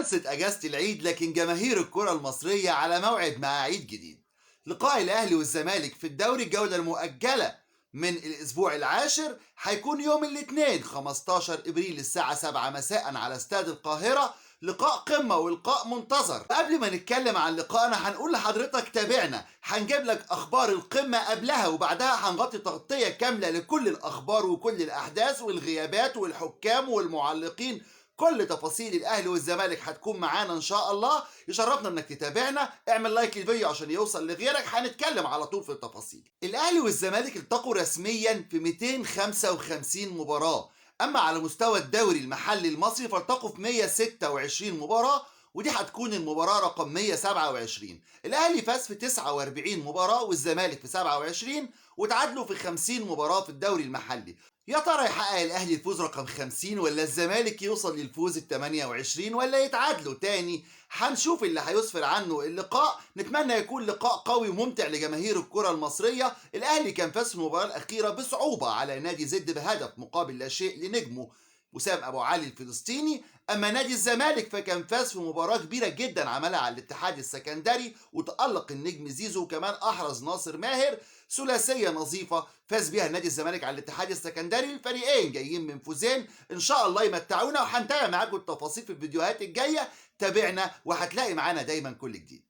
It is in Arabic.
خلصت اجازة العيد، لكن جماهير الكرة المصرية على موعد مع عيد جديد. لقاء الاهلي والزمالك في الدوري الجولة المؤجلة من الاسبوع العاشر هيكون يوم الاثنين 15 ابريل الساعة 7 مساء على استاد القاهرة. لقاء قمة ولقاء منتظر. قبل ما نتكلم عن لقائنا هنقول لحضرتك تابعنا، هنجيب لك اخبار القمة قبلها وبعدها، هنغطي تغطية كاملة لكل الاخبار وكل الاحداث والغيابات والحكام والمعلقين. كل تفاصيل الاهلي والزمالك هتكون معانا ان شاء الله. يشرفنا انك تتابعنا، اعمل لايك للفيديو عشان يوصل لغيرك. هنتكلم على طول في التفاصيل. الاهلي والزمالك التقوا رسميا في 255 مباراة، اما على مستوى الدوري المحلي المصري فالتقوا في 126 مباراة، ودي هتكون المباراة رقم 127. الاهلي فاز في 49 مباراة والزمالك في 27، وتعادلوا في 50 مباراة في الدوري المحلي. يا ترى يحقق الاهلي الفوز رقم 50 ولا الزمالك يوصل للفوز ال 28 ولا يتعادلوا تاني؟ هنشوف اللي هيسفر عنه اللقاء. نتمنى يكون لقاء قوي وممتع لجماهير الكرة المصرية. الاهلي كان فاز في المباراة الأخيرة بصعوبة على نادي زد بهدف مقابل لا شيء لنجمه وسام ابو علي الفلسطيني. اما نادي الزمالك فكان فاز في مباراه كبيره جدا عملها على الاتحاد السكندري، وتالق النجم زيزو وكمان احرز ناصر ماهر. ثلاثيه نظيفه فاز بيها نادي الزمالك على الاتحاد السكندري. الفريقين جايين من فوزين ان شاء الله يمتعونا، وهنتابع معاكم التفاصيل في الفيديوهات الجايه. تابعنا وهتلاقي معانا دايما كل جديد.